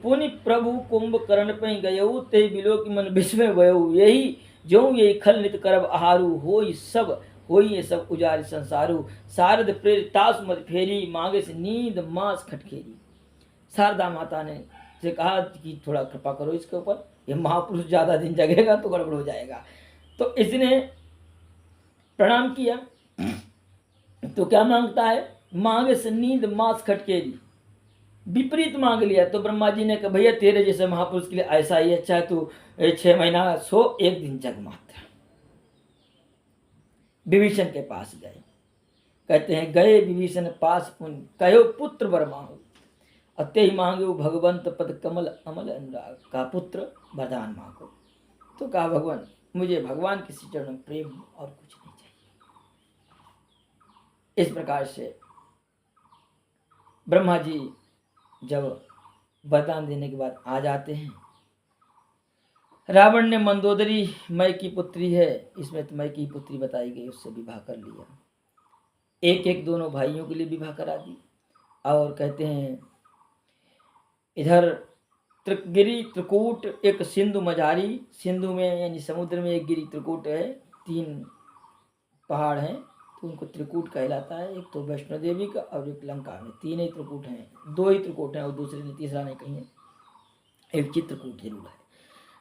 पुनि प्रभु कुंभकर्ण पे गयऊ ते बिलो की मन विश्व वयऊ, यही जो यही खल नित करब आहारू, हो ये सब उजारी संसारू, शारद प्रेरितास मत फेरी, मांगे से नींद मांस खटखेरी। शारदा माता ने से कहा कि थोड़ा कृपा करो इसके ऊपर, ये महापुरुष ज़्यादा दिन जगेगा तो गड़बड़ हो जाएगा। तो इसने प्रणाम किया। तो क्या मांगता है? मांगे से नींद मांस खटकेरी, विपरीत मांग लिया। तो ब्रह्मा जी ने कहा भैया तेरे जैसे महापुरुष के लिए ऐसा ही अच्छा है, तू 6 महीना सो एक दिन जग मात्र। विभीषण के पास गए, कहते हैं गए विभीषण पास कहो पुत्र वर मांगो, और ते ही मांगे भगवंत पद कमल अमल अनुराग, का पुत्र वरदान मांगो। तो कहा भगवान मुझे भगवान के चरण में प्रेम और कुछ नहीं चाहिए। इस प्रकार से ब्रह्मा जी जब वरदान देने के बाद आ जाते हैं, रावण ने मंदोदरी मय की पुत्री है, इसमें तो मय की पुत्री बताई गई, उससे विवाह कर लिया, एक एक दोनों भाइयों के लिए विवाह करा दी। और कहते हैं इधर त्रिगिरी त्रिकूट एक सिंधु मझारी, सिंधु में यानी समुद्र में एक गिरी त्रिकूट है, 3 पहाड़ हैं तो उनको त्रिकूट कहलाता है। एक तो वैष्णो देवी का और एक लंका में, 3 ही त्रिकूट हैं, 2 ही त्रिकूट हैं और दूसरे ने तीसरा नहीं कहीं है, एक चित्रकूट जरूर है।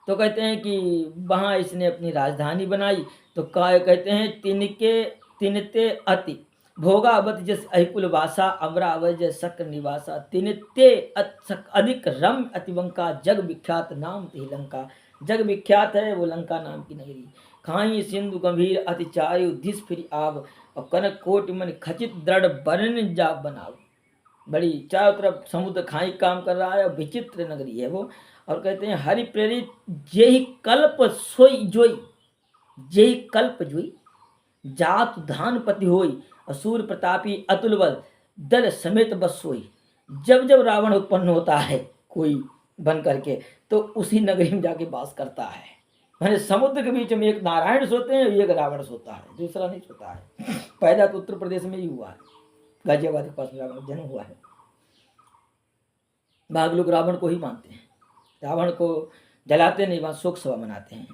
तो कहते हैं कि वहाँ इसने अपनी राजधानी बनाई। तो कहते हैं तिनते अति भोगावत जस अहिकुल वासा, अमरावत जस शक्र निवासा, तिनते अधिक रम अतिवंका, जग विख्यात नाम ति लंका। जग विख्यात है वो लंका नाम की नगरी। खाई सिंधु गंभीर अति चारु, दिस फिर आव, और कनक कोटि मन खचित दृढ़ बरन जा बनाव। बड़ी चारों तरफ समुद्र खाई काम कर रहा है और विचित्र नगरी है वो। और कहते हैं हरि प्रेरित जेहि कल्प सोई जोई, जेहि कल्प जोई, जात धानपति होई, असुर प्रतापी अतुल बल, दल समेत बस सोई। जब जब रावण उत्पन्न होता है कोई बन करके, तो उसी नगरी में जाके वास करता है। मैंने समुद्र के बीच में एक नारायण सोते हैं, एक रावण सोता है, दूसरा नहीं सोता है। पैदा तो उत्तर प्रदेश में ही हुआ है, गाजियाबाद के पास रावण जन्म हुआ है। बाग लोग रावण को ही मानते हैं, रावण को जलाते नहीं, वहाँ शोक सभा मनाते हैं।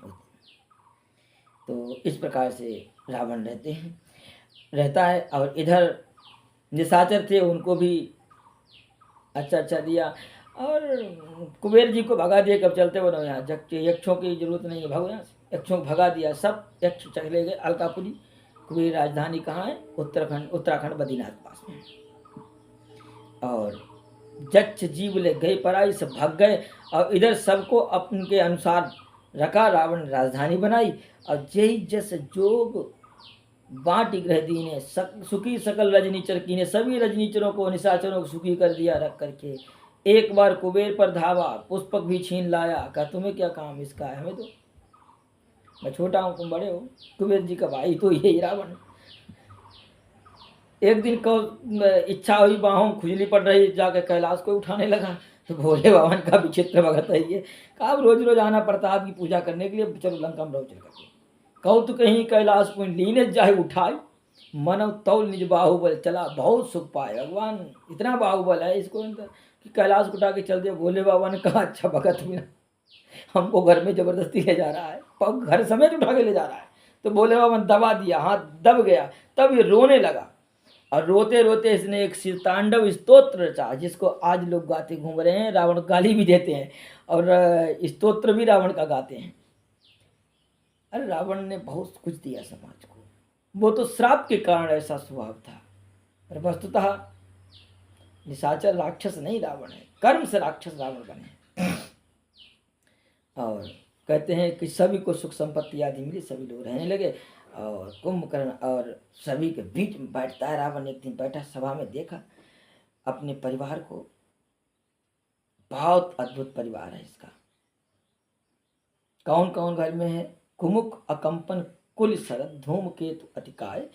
तो इस प्रकार से रावण रहता है। और इधर निशाचर थे, उनको भी अच्छा दिया, और कुबेर जी को भगा दिया, कब चलते बनो यहाँ, यक्षों की जरूरत नहीं है, भागो यहाँ से। यक्षों को भगा दिया, सब यक्ष चले गए अलकापुरी। कुबेर राजधानी कहाँ है? उत्तराखंड बद्रीनाथ पास में। और जक्ष जीव ले गए पराई, सब भाग गए। और इधर सबको अपने अनुसार रखा, रावण राजधानी बनाई। और जय जस जोग बाटी ग्रह दीने, सुखी सकल रजनीचर कीने, सभी रजनीचरों को निशाचरों को सुखी कर दिया रख करके। एक बार कुबेर पर धावा, पुष्पक भी छीन लाया, कहा तुम्हें क्या काम इसका है, हमें तो, मैं छोटा हूँ तुम बड़े हो। कुबेर जी का भाई तो यही रावण। एक दिन को इच्छा हुई, बाहों खुजली पड़ रही, जाकर कैलाश को उठाने लगा। तो भोले बाबा ने कहा विचित्र भगत है ये, कहा अब रोज रोज आना पड़ता है आपकी पूजा करने के लिए, चलो लंका में रहो चल करके। कहू तो कहीं कैलाश पुण्य लीने जाए उठाए, मनव तौल निज बाहुबल चला बहुत सुख पाए। भगवान इतना बाहुबल है इसको कि कैलाश उठा के चल दिया। भोले बाबा ने कहा अच्छा भगत बिना हमको घर में जबरदस्ती ले जा रहा है, घर समेत उठा के ले जा रहा है। तो भोले बाबा ने दबा दिया, हाथ दब गया, तब ये रोने लगा और रोते रोते इसने एक तांडव स्तोत्र रचा जिसको आज लोग गाते घूम रहे हैं, रावण गाली भी देते हैं और स्तोत्र भी रावण का गाते हैं। अरे रावण ने बहुत कुछ दिया समाज को, वो तो श्राप के कारण ऐसा स्वभाव था, पर वस्तुतः निशाचर राक्षस नहीं रावण है, कर्म से राक्षस रावण बने। और कहते हैं कि सभी को सुख संपत्ति आदि मिली, सभी लोग रहने लगे और कुंभकर्ण और सभी के बीच में बैठता है रावण। एक दिन बैठा सभा में, देखा अपने परिवार को, बहुत अद्भुत परिवार है इसका। कौन कौन घर में है? कुमुक अकंपन कुल शरद धूमकेतु अतिकाय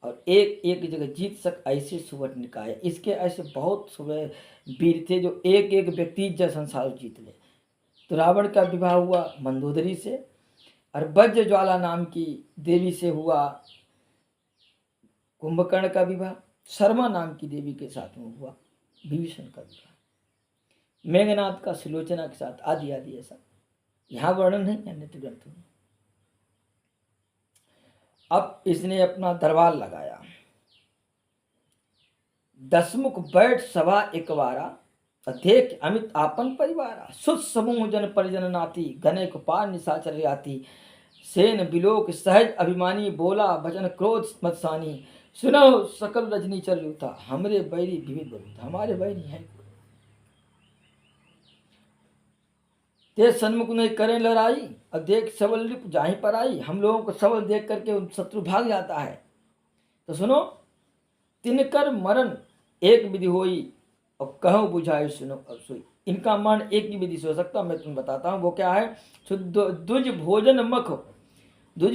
और एक एक जगह जीत सक ऐसे सुवर्ण निकाय। इसके ऐसे बहुत सुबह वीर थे जो एक एक व्यक्ति जय संसार जीत ले। तो रावण का विवाह हुआ मंदोदरी से और वज्र ज्वाला नाम की देवी से हुआ। कुंभकर्ण का विवाह शर्मा नाम की देवी के साथ में हुआ। विभीषण का विवाह मेघनाथ का सुलोचना के साथ, आदि आदि ऐसा यहाँ वर्णन है अन्य ग्रंथों में। अब इसने अपना दरबार लगाया, दसमुख बैठ सभा एकबारा देख अमित आपन परिवारा। सुत समूह जन परिजन नाती गने को पार निशाचर आती। सेन बिलोक सहज अभिमानी बोला भजन क्रोध मत्सानी। सुनो सकल रजनी चल लूटा हमरे बैरी विविध बलूता। हमारे बैरी हैं ते सन्मुख नहीं करें लड़ाई और देख सबल लिप जाही पर आई। हम लोगों को सबल देख करके उन शत्रु भाग जाता है। तो सुनो, तिनकर मरण एक विधि होई और कहो बुझाई सुनो अब सोई। इनका मरण एक ही विधि से हो सकता, मैं तुम्हें बताता हूँ वो क्या है। दुज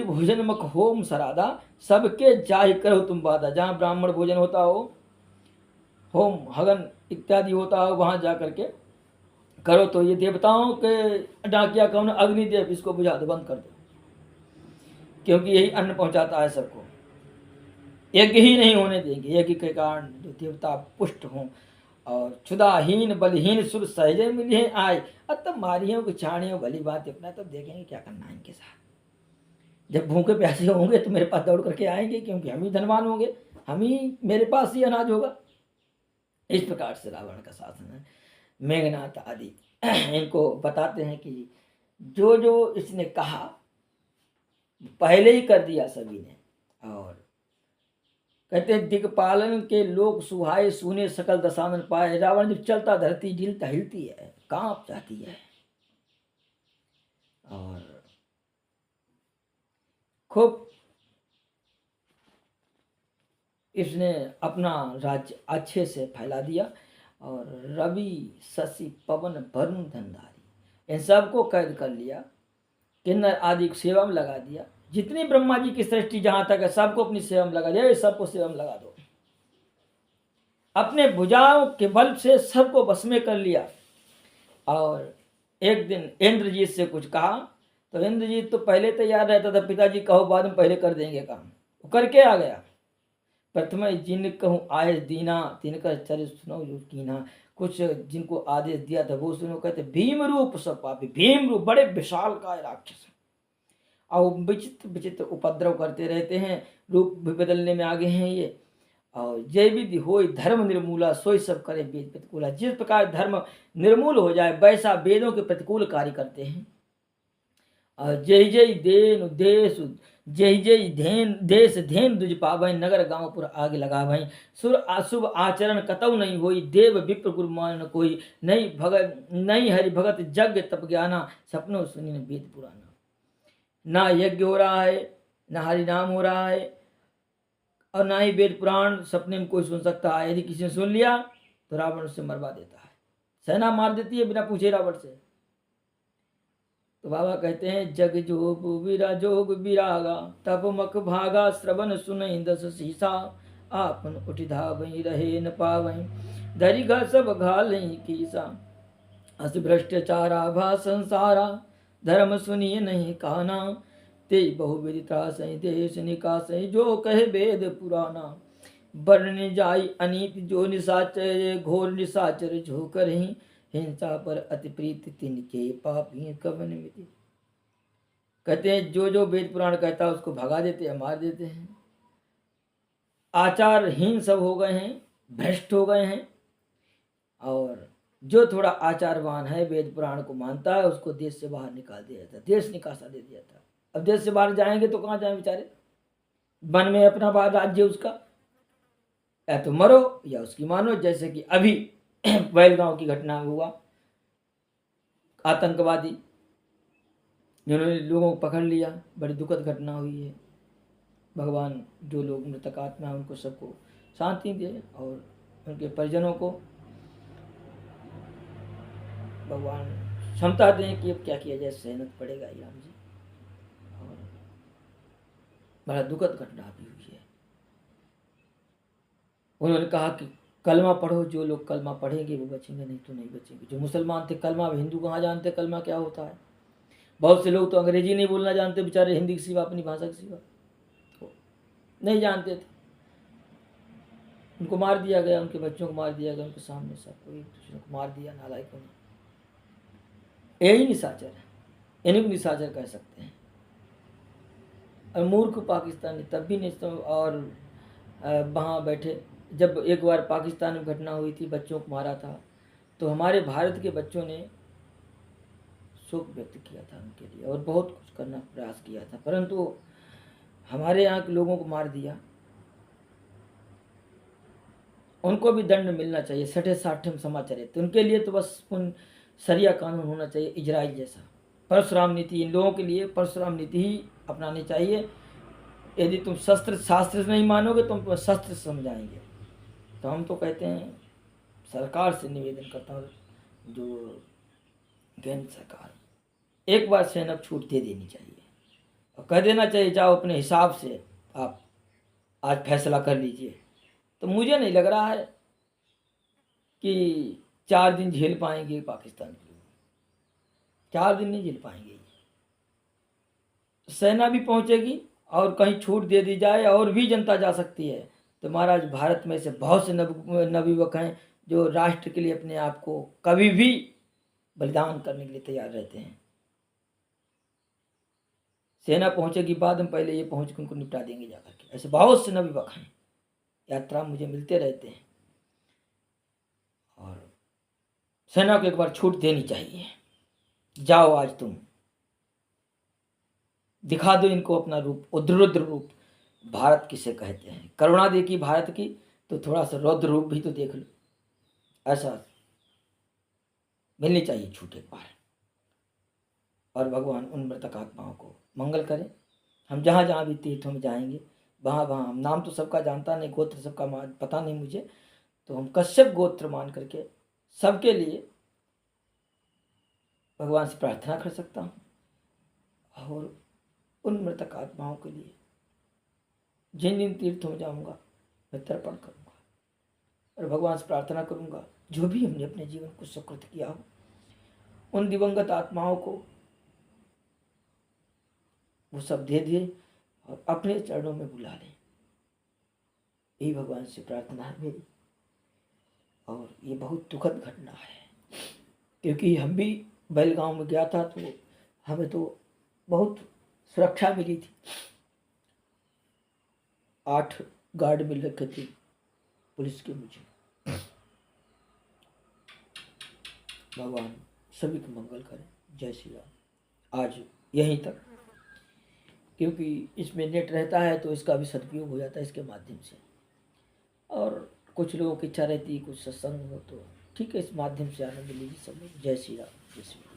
भोजन मख होम सरादा सबके जाहि करो तुम बाधा। जहाँ ब्राह्मण भोजन होता हो, होम हवन इत्यादि होता हो, वहाँ जा करके करो। तो ये देवताओं के डाकिया कौन? अग्निदेव, इसको बुझा दो, बंद कर दो, क्योंकि यही अन्न पहुंचाता है सबको। यज्ञ ही नहीं होने देंगे, यज्ञ के कारण जो देवता पुष्ट हों। और क्षुदाहीन बलहीन सुर सहजे मिले आए। अब तब मारियों की छाणियों भली बात अपना, तब देखेंगे क्या करना है इनके साथ। जब भूखे प्यासे होंगे तो मेरे पास दौड़ करके आएंगे, क्योंकि हम ही धनवान होंगे, हम ही, मेरे पास ही अनाज होगा। इस प्रकार से रावण का शासन है। मेघनाथ आदि इनको बताते हैं कि जो जो इसने कहा पहले ही कर दिया सभी ने। और कहते हैं दिक्पालन के लोग सुहाए सुने सकल दशानन पाए। रावण जब चलता धरती हिलता हिलती है, कांप जाती है। और खूब इसने अपना राज्य अच्छे से फैला दिया। और रवि शशि पवन वरुण धनधारी इन सबको कैद कर लिया, किन्नर आदि को सेवा में लगा दिया। जितनी ब्रह्मा जी की सृष्टि जहां तक है सबको अपनी सेवा में लगा दिया। सबको सेवा में लगा दो, अपने भुजाओं के बल से सबको बस में कर लिया। और एक दिन इंद्रजीत से कुछ कहा तो इंद्रजीत तो पहले तैयार रहता था, पिताजी कहो बाद में पहले कर देंगे काम, वो करके आ गया। प्रथम जिन कहूँ आयस दीना तिनकर चरित्र सुनो जो कीना। कुछ जिनको आदेश दिया था वो सुनो। कहते भीम रूप सब पापी, भीम रूप बड़े विशाल का राक्षस, और विचित्र विचित्र उपद्रव करते रहते हैं, रूप भी बदलने में आगे हैं ये। और जय विधि हो धर्म निर्मूला सोई सब करे वेद प्रतिकूला। जिस प्रकार धर्म निर्मूल हो जाए वैसा वेदों के प्रतिकूल कार्य करते हैं। और जय जय देन देश जय जय धेन देश धेन दुज पावै। नगर गांव पुर आग लगावै। सुर अशुभ आचरण कतौ नहीं होई। देव विप्र गुरु मान कोई। नहीं हरि भगत जग तप ज्ञाना। सपनों सुनी वेद पुराना। ना यज्ञ हो रहा है, ना हरि नाम हो रहा है, और ना ही वेद पुराण सपने में कोई सुन सकता है। यदि किसी ने सुन लिया तो रावण उससे मरवा देता है, सेना मार देती है बिना पूछे रावण से। तो बाबा कहते हैं जग जोग विरा जोग विरागा तप मक भागा। श्रवण सुन दस सीसा आपन उठि धावई रहे न पावई। धरि घर सब घाल कीसा। अस भ्रष्टाचारा भा संसारा, धर्म सुनिए नहीं काना, ते बहुविध त्रासहि देश निकासहि, जो कहे वेद पुराना। वर्ण जाई अनीति जो निशाचर, घोर निशाचर जो करहि, हिंसा पर अति प्रीति तिनके पापी कवन मिति। कहते हैं जो जो वेद पुराण कहता है उसको भगा देते हैं, मार देते हैं। आचारहीन सब हो गए हैं, भ्रष्ट हो गए हैं, और जो थोड़ा आचारवान है, वेद पुराण को मानता है, उसको देश से बाहर निकाल दिया जाता है, देश निकासा दे दिया जाता है। अब देश से बाहर जाएंगे तो कहाँ जाएं बेचारे? वन में अपना बाहर राज्य उसका, या तो मरो या उसकी मानो। जैसे कि अभी बेलगांव की घटना हुआ, आतंकवादी जिन्होंने लोगों को पकड़ लिया, बड़ी दुखद घटना हुई है। भगवान जो लोग मृतक आत्मा है उनको सबको शांति दे, और उनके परिजनों को भगवान क्षमता दें कि अब क्या किया जाए, सहना पड़ेगा ही राम जी। और बड़ा दुखद घटना भी हुई है। उन्होंने कहा कि कलमा पढ़ो, जो लोग कलमा पढ़ेंगे वो बचेंगे, नहीं तो नहीं बचेंगे। जो मुसलमान थे कलमा, हिंदू कहाँ जानते कलमा क्या होता है। बहुत से लोग तो अंग्रेजी नहीं बोलना जानते बेचारे, हिंदी के सिवा, अपनी भाषा के सिवा तो नहीं जानते थे। उनको मार दिया गया, उनके बच्चों को मार दिया गया, उनके सामने सबको एक दूसरे को मार दिया नालायकों ने। यही निशाचर है, इन्हीं को निशाचर कह सकते हैं। और मूर्ख पाकिस्तानी तब भी नहीं, और वहाँ बैठे, जब एक बार पाकिस्तान में घटना हुई थी, बच्चों को मारा था, तो हमारे भारत के बच्चों ने शोक व्यक्त किया था उनके लिए, और बहुत कुछ करना प्रयास किया था, परंतु हमारे यहाँ के लोगों को मार दिया। उनको भी दंड मिलना चाहिए, सठे साठे समाचार थे उनके लिए, तो बस उन सरिया कानून होना चाहिए इजराइल जैसा। परशुराम नीति इन लोगों के लिए, परशुराम नीति ही अपनानी चाहिए। यदि तुम शस्त्र शास्त्र नहीं मानोगे, तुम शस्त्र समझाएंगे। तो हम तो कहते हैं, सरकार से निवेदन करता हूँ, जो केंद्र सरकार, एक बार सेना छूट दे देनी चाहिए, और कह देना चाहिए जाओ अपने हिसाब से आप आज फैसला कर लीजिए। तो मुझे नहीं लग रहा है कि 4 दिन झेल पाएंगे पाकिस्तान के लोग, 4 दिन नहीं झेल पाएंगे। सेना भी पहुंचेगी, और कहीं छूट दे दी जाए और भी जनता जा सकती है। तो महाराज, भारत में से बहुत से नवयुवक हैं जो राष्ट्र के लिए अपने आप को कभी भी बलिदान करने के लिए तैयार रहते हैं। सेना पहुंचेगी बाद में, पहले ये पहुंच के उनको निपटा देंगे जाकर के। ऐसे बहुत से नवयुवक हैं, यात्रा मुझे मिलते रहते हैं। और सेना को एक बार छूट देनी चाहिए, जाओ आज तुम दिखा दो इनको अपना रूप, उद्रुद्र रूप। भारत किसे कहते हैं? करुणा देखी भारत की, तो थोड़ा सा रौद्र रूप भी तो देख लो। ऐसा मिलनी चाहिए छूट एक बार। और भगवान उन मृतक आत्माओं को मंगल करें। हम जहाँ जहाँ भी तीर्थों में जाएंगे, वहाँ वहाँ, हम नाम तो सबका जानता नहीं, गोत्र सबका पता नहीं मुझे, तो हम कश्यप गोत्र मान करके सबके लिए भगवान से प्रार्थना कर सकता हूँ, और उन मृतक आत्माओं के लिए जिन जिन तीर्थों में जाऊँगा मैं तर्पण करूँगा, और भगवान से प्रार्थना करूँगा जो भी हमने अपने जीवन को सुकृत किया हो, उन दिवंगत आत्माओं को वो सब दे दिए और अपने चरणों में बुला लें। यही भगवान से प्रार्थना है मेरी। और ये बहुत दुखद घटना है, क्योंकि हम भी बेलगांव में गया था, तो हमें तो बहुत सुरक्षा मिली थी। 8 गार्ड मिल रखे थे पुलिस के मुझे। भगवान सभी को मंगल करें। जय श्री राम। आज यहीं तक, क्योंकि इसमें नेट रहता है तो इसका भी सदुपयोग हो जाता है इसके माध्यम से। और कुछ लोगों की इच्छा रहती है कुछ सत्संग हो, तो ठीक है, इस माध्यम से आनंद लीजिए सब लोग। जय श्री राम, जय श्री राम।